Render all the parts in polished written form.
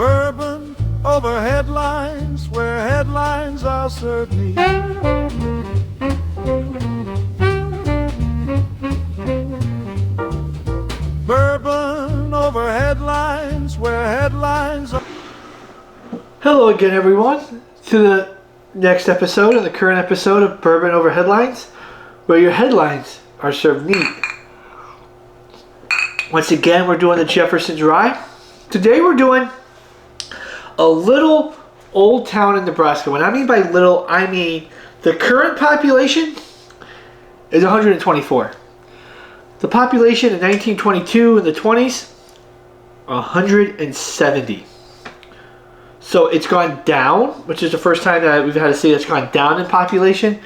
Bourbon over headlines, where headlines are served me. Bourbon over headlines, where headlines are... Hello again, everyone, to the next episode and the current episode of Bourbon Over Headlines, where your headlines are served neat. Once again, we're doing the Jefferson Dry. Today we're doing a little old town in Nebraska. When I mean by little, I mean the current population is 124. The population in 1922 in the 20s, 170. So it's gone down, which is the first time that we've had to see it's gone down in population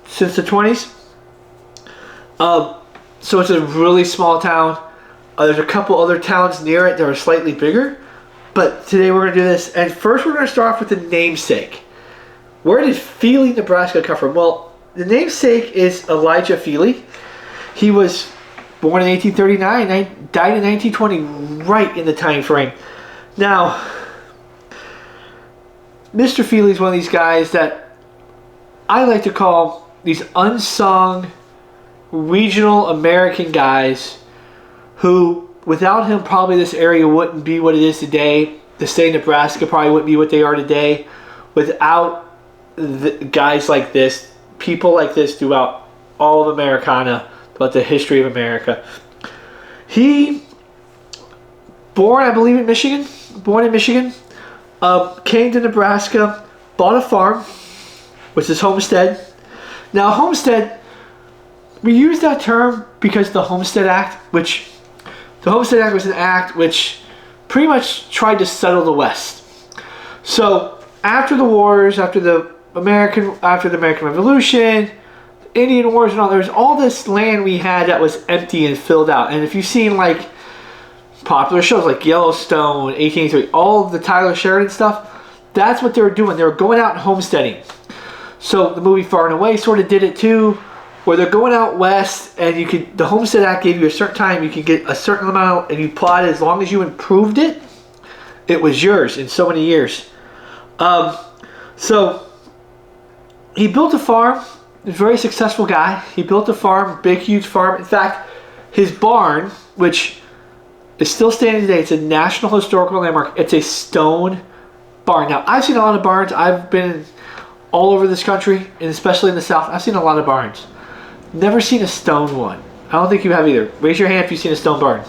since the 20s. So it's a really small town. There's a couple other towns near it that are slightly bigger. But today we're going to do this. And first we're going to start off with the namesake. Where did Feely, Nebraska come from? Well, the namesake is Elijah Feely. He was born in 1839, died in 1920, right in the time frame. Now, Mr. Feely is one of these guys that I like to call these unsung regional American guys who, without him, probably this area wouldn't be what it is today. The state of Nebraska probably wouldn't be what they are today without guys like this, people like this throughout all of Americana, throughout the history of America. He, born, I believe, in Michigan, came to Nebraska, bought a farm, which is homestead. Now, homestead, we use that term because the Homestead Act, the Homestead Act was an act which pretty much tried to settle the West. So after the wars, after the American Revolution, Indian Wars and all, there was all this land we had that was empty and filled out. And if you've seen like popular shows like Yellowstone, 1883, all of the Tyler Sheridan stuff, that's what they were doing. They were going out and homesteading. So the movie Far and Away sort of did it too, where they're going out west, and the Homestead Act gave you a certain time, you could get a certain amount, and you plotted as long as you improved it, it was yours in so many years. So he built a farm. He was a very successful guy. He built a farm, big, huge farm. In fact, his barn, which is still standing today, it's a National Historical Landmark. It's a stone barn. Now, I've seen a lot of barns. I've been all over this country, and especially in the South. I've seen a lot of barns. Never seen a stone one. I don't think you have either. Raise your hand if you've seen a stone barn.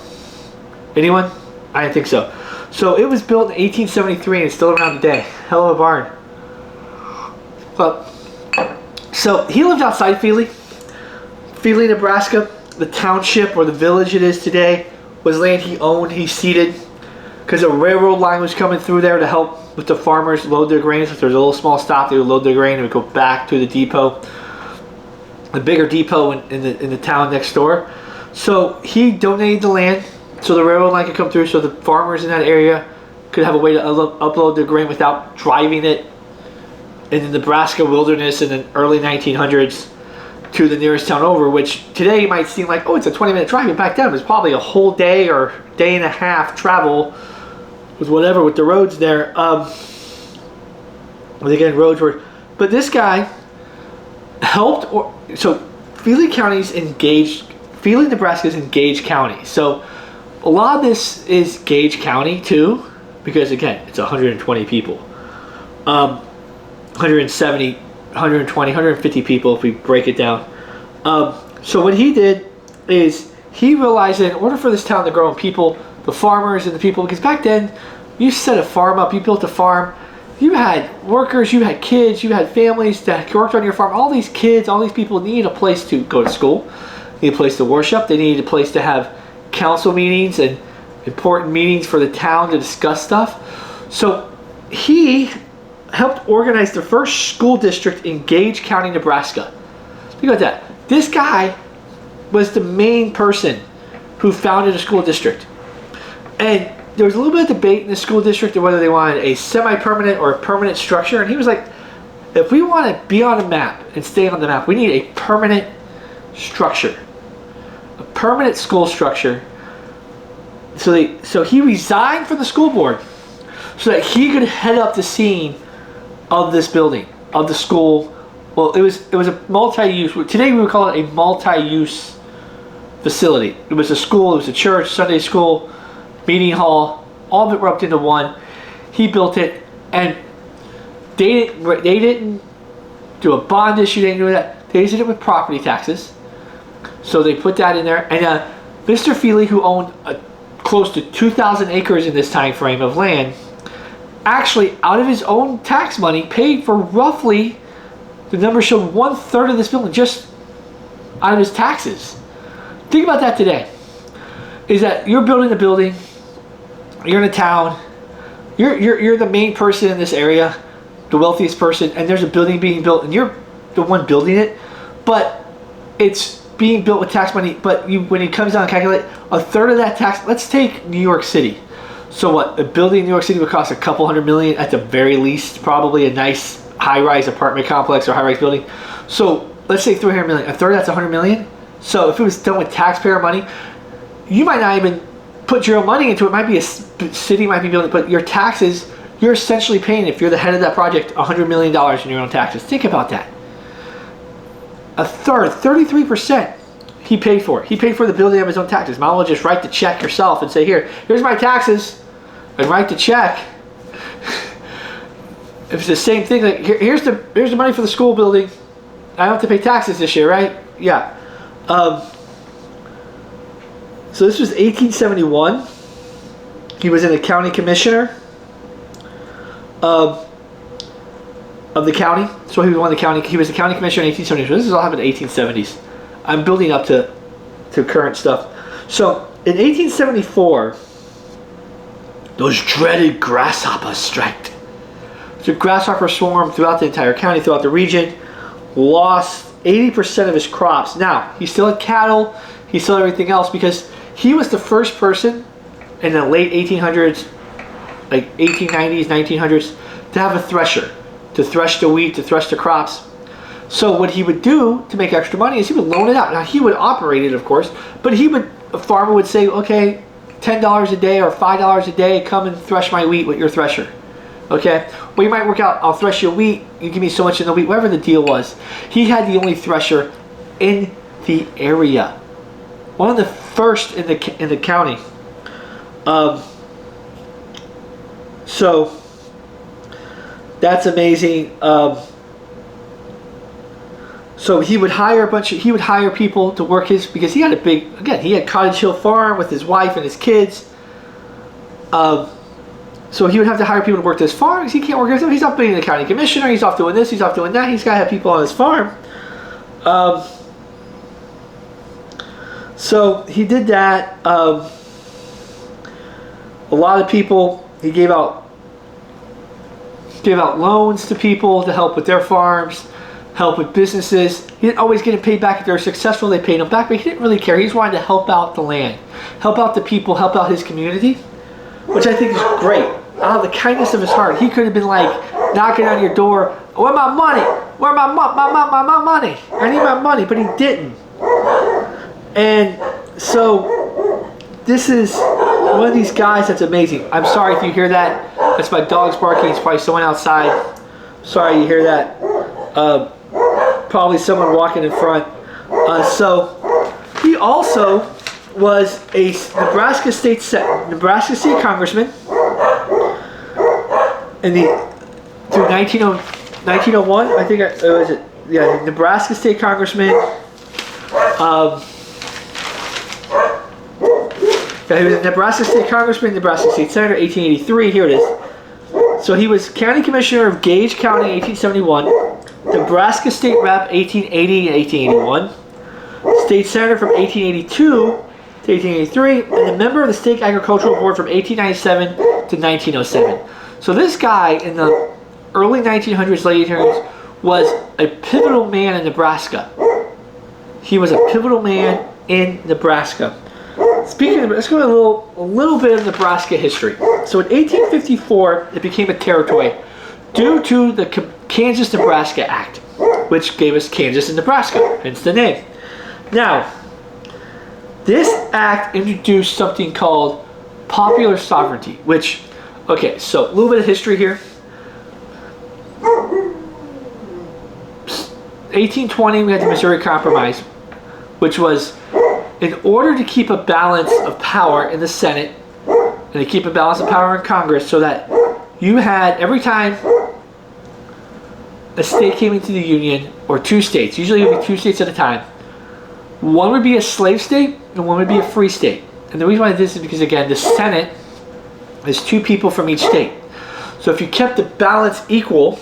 Anyone? I didn't think so. So it was built in 1873 and it's still around today. Hell of a barn. Well, so he lived outside Feely, Nebraska. The township or the village it is today was land he owned, he ceded, because a railroad line was coming through there to help with the farmers load their grain. So if there's a little small stop, they would load their grain and would go back to the depot. The bigger depot in the town next door. So he donated the land so the railroad line could come through, so the farmers in that area could have a way to upload their grain without driving it in the Nebraska wilderness in the early 1900s to the nearest town over, which today might seem like, oh, it's a 20-minute drive, but back then it was probably a whole day or day and a half travel with whatever, with the roads there. Again, roads were, but this guy helped, so Feely County's engaged, Feely, Nebraska is in Gage County. So a lot of this is Gage County too, because again, it's 120 people. 170, 120, 150 people if we break it down. So what he did is he realized that in order for this town to grow and people, the farmers and the people, because back then you set a farm up, you built a farm, you had workers, you had kids, you had families that worked on your farm. All these kids, all these people needed a place to go to school, needed a place to worship, they needed a place to have council meetings and important meetings for the town to discuss stuff. So he helped organize the first school district in Gage County, Nebraska. Think about that. This guy was the main person who founded a school district. And there was a little bit of debate in the school district of whether they wanted a semi-permanent or a permanent structure. And he was like, if we want to be on a map and stay on the map, we need a permanent structure. A permanent school structure. So he resigned from the school board. so that he could head up the scene of this building, of the school. Well, it was a multi-use. Today we would call it a multi-use facility. It was a school, it was a church, Sunday school, meeting hall, all of it rubbed into one. He built it, and they didn't do a bond issue, they didn't do that. They did it with property taxes. So they put that in there. And Mr. Feely, who owned close to 2,000 acres in this time frame of land, actually, out of his own tax money, paid for roughly, the number showed 1/3 of this building just out of his taxes. Think about that today. Is that you're building a building, you're in a town, you're the main person in this area, the wealthiest person, and there's a building being built, and you're the one building it, but it's being built with tax money. But when it comes down and calculate 1/3 of that tax, let's take New York City. So what, a building in New York City would cost a couple $100 million at the very least, probably a nice high-rise apartment complex or high-rise building. So let's say $300 million. 1/3 that's $100 million. So if it was done with taxpayer money, you might not even put your own money into it. It might be a city might be building, but your taxes, you're essentially paying, if you're the head of that project, $100 million in your own taxes. Think about that. 1/3, 33%. He paid for it. He paid for the building of his own taxes. Might as well just write the check yourself and say, here's my taxes, and write the check. If it's the same thing, like here's the money for the school building. I don't have to pay taxes this year, right? Yeah. So this was 1871. He was a county commissioner of the county. So he was one of the county. He was the county commissioner in 1870. So this is all happened in the 1870s. I'm building up to current stuff. So in 1874, those dreaded grasshoppers striked. So grasshopper swarm throughout the entire county, throughout the region. Lost 80% of his crops. Now, he still had cattle. He still had everything else, because he was the first person in the late 1800s, like 1890s, 1900s, to have a thresher, to thresh the wheat, to thresh the crops. So what he would do to make extra money is he would loan it out. Now, he would operate it, of course, but a farmer would say, okay, $10 a day or $5 a day, come and thresh my wheat with your thresher. Okay, well, you might work out, I'll thresh your wheat, you give me so much in the wheat, whatever the deal was. He had the only thresher in the area, one of the first in the county. So that's amazing. So he would hire people to work because he had he had Cottage Hill Farm with his wife and his kids. So he would have to hire people to work this farm, because he can't work himself. He's off being the county commissioner, he's off doing this, he's off doing that, he's got to have people on his farm. So he did that. A lot of people, he gave out loans to people to help with their farms, help with businesses. He didn't always get it paid back. If they were successful, they paid him back, but he didn't really care. He just wanted to help out the land, help out the people, help out his community, which I think is great. Out of the kindness of his heart, he could have been like knocking on your door, where my money? Where my money? I need my money, but he didn't. And so this is one of these guys that's amazing. I'm sorry if you hear that. That's my dog's barking. It's probably someone outside. Sorry you hear that. Probably someone walking in front. So he also was a Nebraska State Congressman through 1901. I think was it. Yeah, Nebraska State Congressman. He was a Nebraska State Congressman, Nebraska State Senator, 1883. Here it is. So he was County Commissioner of Gage County, 1871. Nebraska State Rep, 1880 and 1881. State Senator from 1882 to 1883, and a member of the State Agricultural Board from 1897 to 1907. So this guy in the early 1900s, late 1800s, was a pivotal man in Nebraska. He was a pivotal man in Nebraska. Speaking of, let's go to a little bit of Nebraska history. So in 1854, it became a territory due to the Kansas-Nebraska Act, which gave us Kansas and Nebraska, hence the name. Now, this act introduced something called popular sovereignty, which Okay, so a little bit of history here. 1820, we had the Missouri Compromise, which was in order to keep a balance of power in the Senate and to keep a balance of power in Congress, so that you had, every time a state came into the Union, or two states, usually it would be two states at a time, one would be a slave state and one would be a free state. And the reason why this is because, again, the Senate is two people from each state. So if you kept the balance equal,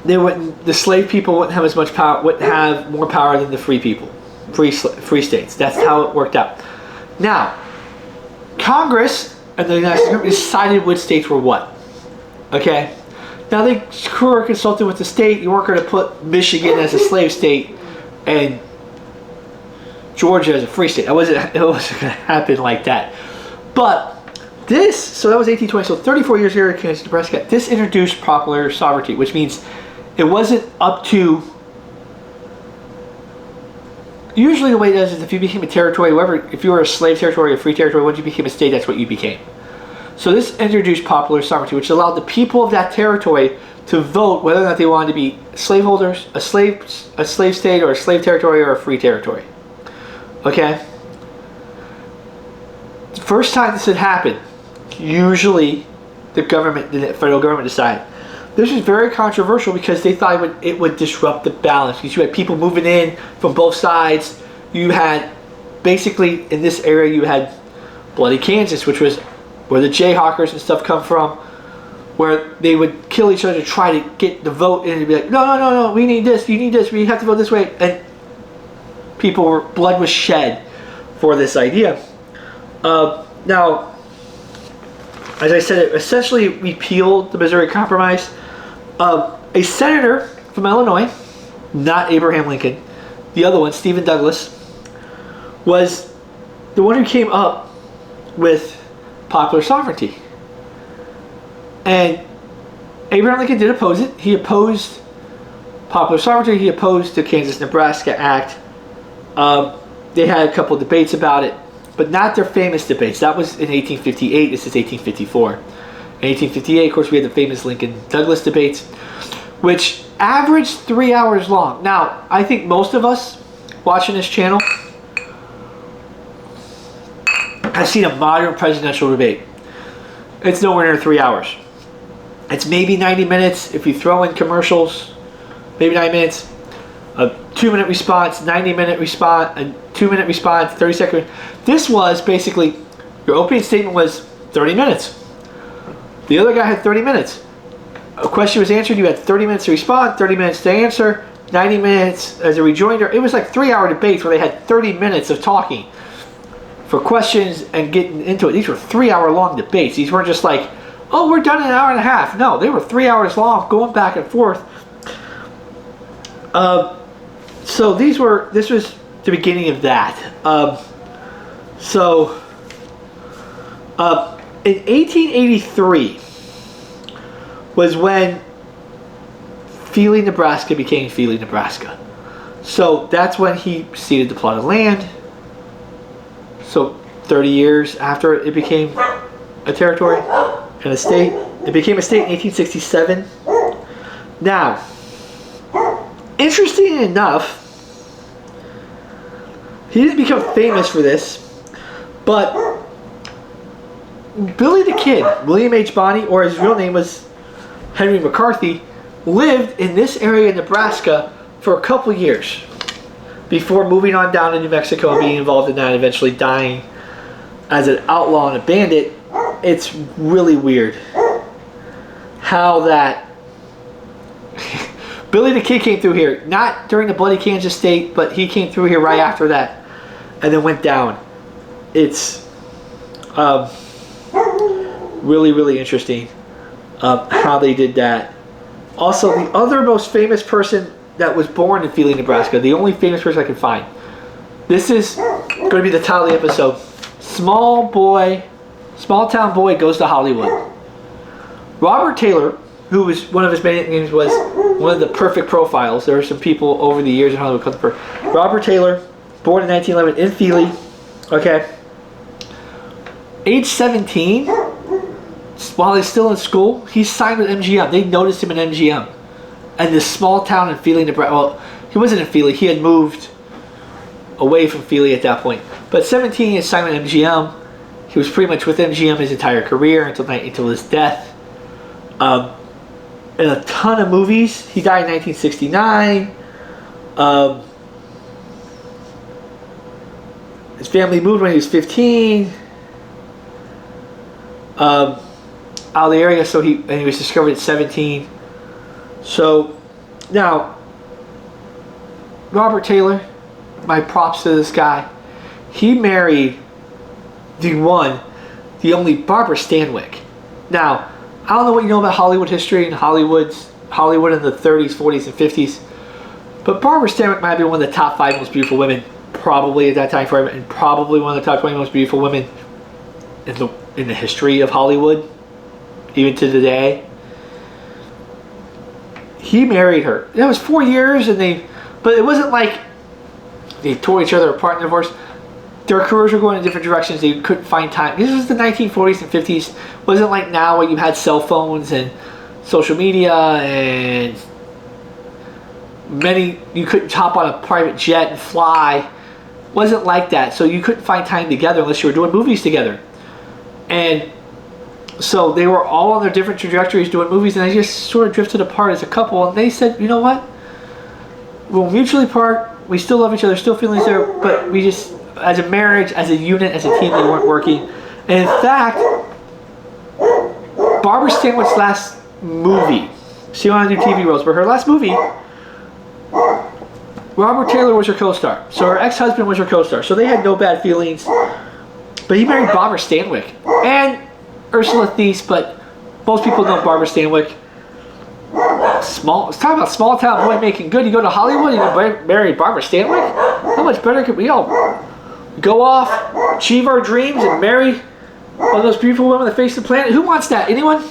the slave people wouldn't have as much power, wouldn't have more power than the free people, free states. That's how it worked out. Now, Congress and the United States decided which states were what. Okay? Now they were consulted with the state. You weren't going to put Michigan as a slave state and Georgia as a free state. It wasn't going to happen like that. But this, so that was 1820. So 34 years here in Kansas, Nebraska. This introduced popular sovereignty, which means it wasn't up to. Usually the way it is if you became a territory, if you were a slave territory or free territory, once you became a state, that's what you became. So this introduced popular sovereignty, which allowed the people of that territory to vote whether or not they wanted to be slaveholders, a slave state, or a slave territory, or a free territory. Okay? The first time this had happened, usually the federal government decided. This was very controversial because they thought it would disrupt the balance, because you had people moving in from both sides. You had, basically, in this area, you had Bloody Kansas, which was where the Jayhawkers and stuff come from, where they would kill each other to try to get the vote in and be like, no, we need this, you need this, we have to vote this way. And blood was shed for this idea. Now, as I said, it essentially repealed the Missouri Compromise. A senator from Illinois, not Abraham Lincoln, the other one, Stephen Douglas, was the one who came up with popular sovereignty. And Abraham Lincoln did oppose it. He opposed popular sovereignty. He opposed the Kansas-Nebraska Act. They had a couple of debates about it, but not their famous debates. That was in 1858. This is 1854. In 1858, of course, we had the famous Lincoln-Douglas debates, which averaged 3 hours long. Now, I think most of us watching this channel have seen a modern presidential debate. It's nowhere near 3 hours. It's maybe 90 minutes if you throw in commercials, maybe 9 minutes. A 2-minute response, 90-minute response, a 2-minute response, 30-second. This was basically, your opening statement was 30 minutes. The other guy had 30 minutes. A question was answered, you had 30 minutes to respond, 30 minutes to answer, 90 minutes as a rejoinder. It was like 3-hour debates where they had 30 minutes of talking for questions and getting into it. These were 3-hour long debates. These weren't just like, oh, we're done in an hour and a half. No, they were 3 hours long, going back and forth. So this was the beginning of that. In 1883 was when Feely, Nebraska became Feely, Nebraska. So that's when he ceded the plot of land. So 30 years after it became a territory and a state. It became a state in 1867. Now, interesting enough, he didn't become famous for this, but Billy the Kid, William H. Bonney, or his real name was Henry McCarthy, lived in this area in Nebraska for a couple years before moving on down to New Mexico and being involved in that and eventually dying as an outlaw and a bandit. It's really weird how that Billy the Kid came through here, not during the Bloody Kansas State, but he came through here right after that and then went down. It's really, really interesting how they did that. Also, the other most famous person that was born in Feely, Nebraska, the only famous person I can find. This is going to be the title of the episode. Small town boy goes to Hollywood. Robert Taylor, who was one of his main names, was one of the perfect profiles. There are some people over the years in Hollywood called the Robert Taylor, born in 1911 in Feely. Okay. age 17, while he's still in school, he signed with MGM. They noticed him in MGM. And this small town in Feely, Nebraska. Well, he wasn't in Feely. He had moved away from Feely at that point. But 17, he signed with MGM. He was pretty much with MGM his entire career until his death. In a ton of movies. He died in 1969. His family moved when he was 15. Out of the area, so he was discovered at 17. So now, Robert Taylor, my props to this guy. He married the only Barbara Stanwyck. Now, I don't know what you know about Hollywood history and Hollywood in the 30s, 40s, and 50s, but Barbara Stanwyck might have been one of the top 5 most beautiful women, probably at that time frame, and probably one of the top 20 most beautiful women in the history of Hollywood, even to today. He married her. That was 4 years, but it wasn't like they tore each other apart in divorce. Their careers were going in different directions. They couldn't find time. This was the 1940s and 50s. It wasn't like now where you had cell phones and social media and you couldn't hop on a private jet and fly. It wasn't like that. So you couldn't find time together unless you were doing movies together. And so they were all on their different trajectories doing movies, and they just sort of drifted apart as a couple. And they said, you know what? We'll mutually part. We still love each other, still feelings there, but we just, as a marriage, as a unit, as a team, they weren't working. And in fact, Barbara Stanwyck's last movie, she wanted to do TV roles, but her last movie, Robert Taylor was her co-star. So her ex-husband was her co-star. So they had no bad feelings. But he married Barbara Stanwyck and Ursula Thies, but most people know Barbara Stanwyck. Let's talk about small town boy making good. You go to Hollywood and you marry Barbara Stanwyck? How much better could we all go off, achieve our dreams, and marry one of those beautiful women on the face of the planet? Who wants that? Anyone?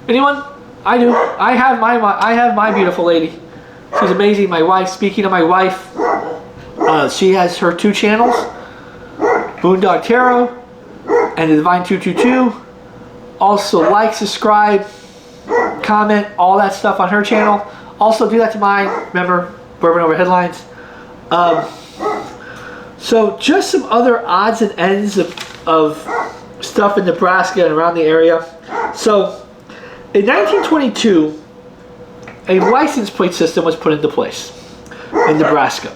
Anyone? I do. I have my beautiful lady. She's amazing. My wife. Speaking of my wife, she has her 2 channels, Boondog Tarot and the Divine 222. Also, like, subscribe, comment, all that stuff on her channel. Also, do that to mine. Remember, Bourbon over headlines. So, just some other odds and ends of stuff in Nebraska and around the area. So, in 1922, a license plate system was put into place in Nebraska.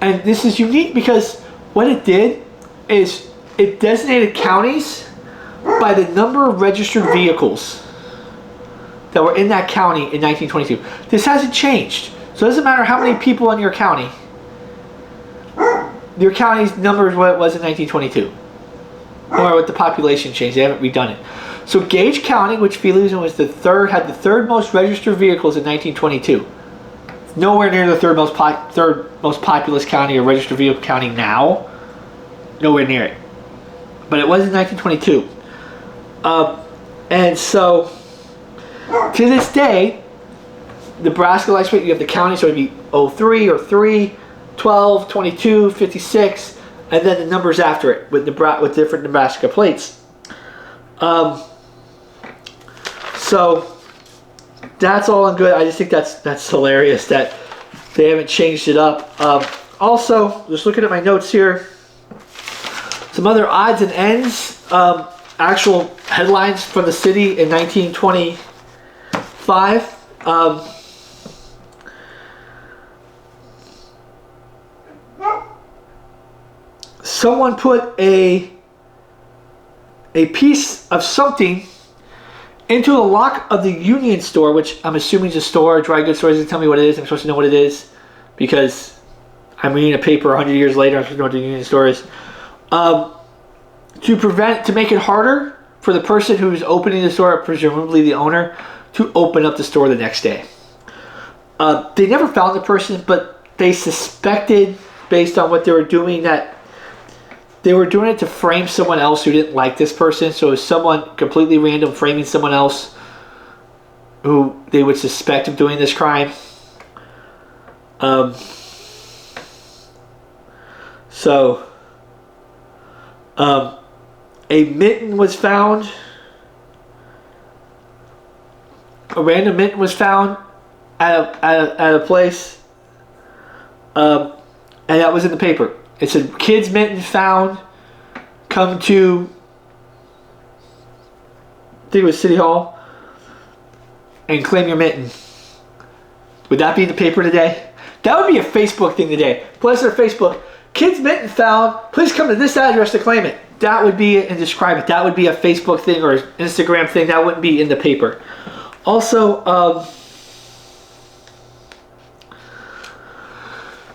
And this is unique because what it did is it designated counties by the number of registered vehicles that were in that county in 1922. This hasn't changed. So it doesn't matter how many people in your county's number is what it was in 1922. Or what the population changed. They haven't redone it. So Gage County, which Feely was had the third most registered vehicles in 1922. Nowhere near the third most populous county or registered vehicle county now. Nowhere near it. But it was in 1922. And so, to this day, Nebraska license plate, you have the county, so it would be 03 or 3, 12, 22, 56, and then the numbers after it with different Nebraska plates. So that's all in good. I just think that's hilarious that they haven't changed it up. Also, just looking at my notes here, some other odds and ends, actual headlines from the city in 1925. Someone put a piece of something into the lock of the Union store, which I'm assuming is a store, a dry goods store. Doesn't tell me what it is. I'm supposed to know what it is because I'm reading a paper 100 years later. I'm supposed to know what the Union store is. To make it harder for the person who's opening the store, presumably the owner, to open up the store the next day. They never found the person, but they suspected, based on what they were doing, that they were doing it to frame someone else who didn't like this person. So it was someone completely random framing someone else who they would suspect of doing this crime. So A mitten was found. A random mitten was found at a place. And that was in the paper. It said, kids mitten found. Come to, I think it was City Hall, and claim your mitten. Would that be in the paper today? That would be a Facebook thing today. Plus their Facebook, kids mitten found, please come to this address to claim it. That would be, and describe it. That would be a Facebook thing or Instagram thing. That wouldn't be in the paper. Also,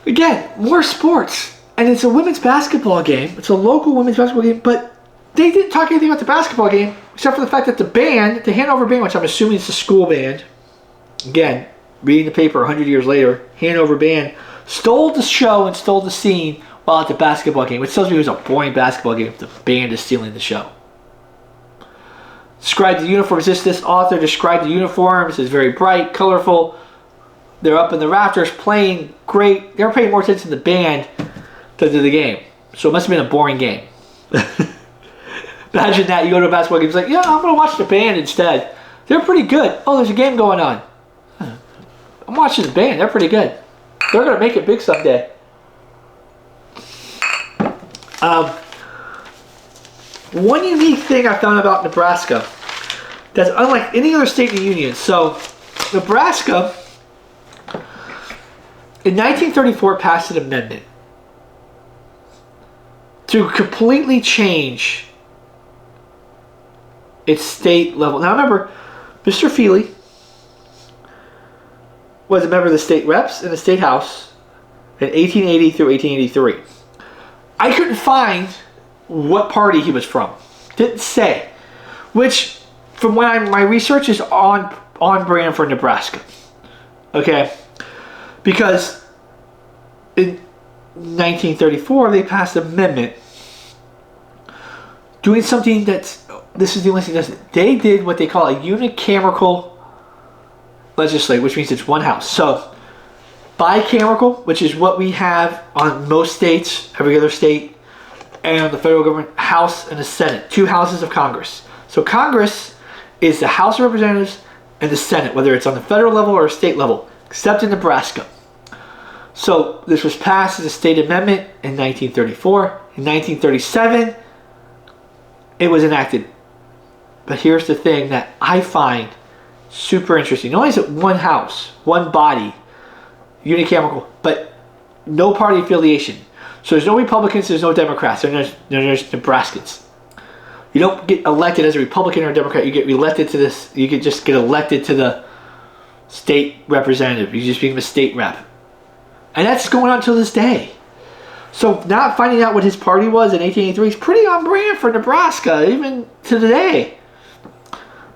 again, more sports. And it's a women's basketball game. It's a local women's basketball game, but they didn't talk anything about the basketball game, except for the fact that the band, the Hanover band, which I'm assuming is a school band, again, reading the paper 100 years later, Hanover band, stole the show and stole the scene while at the basketball game, which tells me it was a boring basketball game if the band is stealing the show. Described the uniforms. This author described the uniforms as very bright, colorful. They're up in the rafters playing great. They were paying more attention to the band than to the game. So it must have been a boring game. Imagine that. You go to a basketball game, it's like, yeah, I'm going to watch the band instead. They're pretty good. Oh, there's a game going on. I'm watching the band. They're pretty good. They're going to make it big someday. One unique thing I found about Nebraska that's unlike any other state in the Union. So, Nebraska, in 1934, passed an amendment to completely change its state level. Now remember, Mr. Feely was a member of the state reps and the state house in 1880 through 1883. I couldn't find what party he was from. Didn't say. Which, from when my research is on brand for Nebraska. Okay? Because in 1934, they passed an amendment doing something that's, this is the only thing that does it. They did what they call a unicameral legislature, which means it's one house. So, bicameral, which is what we have on most states, every other state, and the federal government, House and the Senate, two houses of Congress. So Congress is the House of Representatives and the Senate, whether it's on the federal level or state level, except in Nebraska. So this was passed as a state amendment in 1934. In 1937, it was enacted. But here's the thing that I find super interesting. Not only is it one house, one body, unicameral, but no party affiliation. So there's no Republicans, there's no Democrats, there's Nebraskans. You don't get elected as a Republican or a Democrat. You get elected to this. You could just get elected to the state representative. You just become a state rep, and that's going on till this day. So not finding out what his party was in 1883 is pretty on brand for Nebraska, even to today.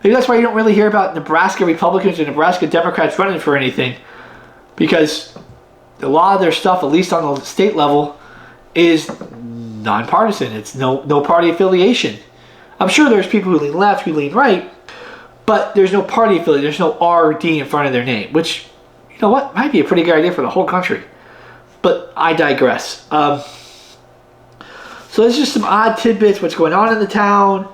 Maybe that's why you don't really hear about Nebraska Republicans or Nebraska Democrats running for anything, because a lot of their stuff, at least on the state level, is nonpartisan. It's no party affiliation. I'm sure there's people who lean left, who lean right, but there's no party affiliation. There's no RD in front of their name, which, you know what, might be a pretty good idea for the whole country. But I digress. So there's just some odd tidbits, what's going on in the town,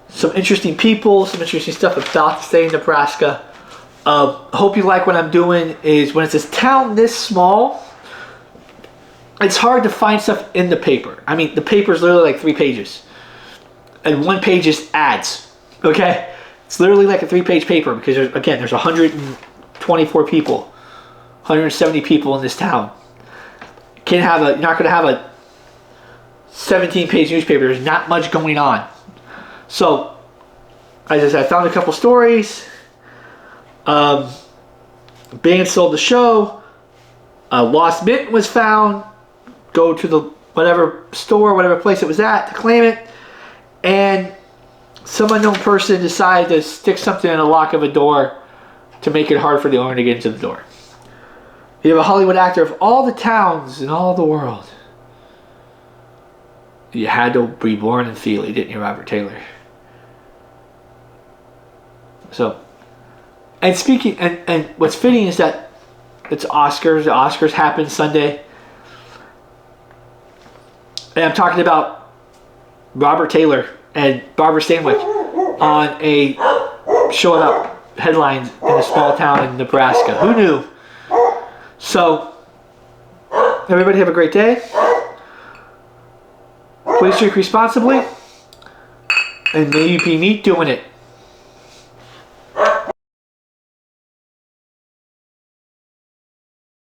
some interesting people, some interesting stuff about the state of Nebraska. Hope you like what I'm doing. Is when it's this town this small, it's hard to find stuff in the paper. I mean, the paper is literally like 3 pages. And 1 page is ads. Okay? It's literally like a 3-page paper because, there's 124 people, 170 people in this town. You're not going to have a 17-page newspaper. There's not much going on. So, as I said, I found a couple stories. Band sold the show. Lost mitten was found. Go to the whatever store, whatever place it was at to claim it. And some unknown person decided to stick something in the lock of a door to make it hard for the owner to get into the door. You have a Hollywood actor of all the towns in all the world. You had to be born in Feely, didn't you, Robert Taylor? So, and speaking, and what's fitting is that it's Oscars. The Oscars happen Sunday. And I'm talking about Robert Taylor and Barbara Stanwyck on a showing up headlines in a small town in Nebraska. Who knew? So, everybody have a great day. Please drink responsibly. And may you be neat doing it.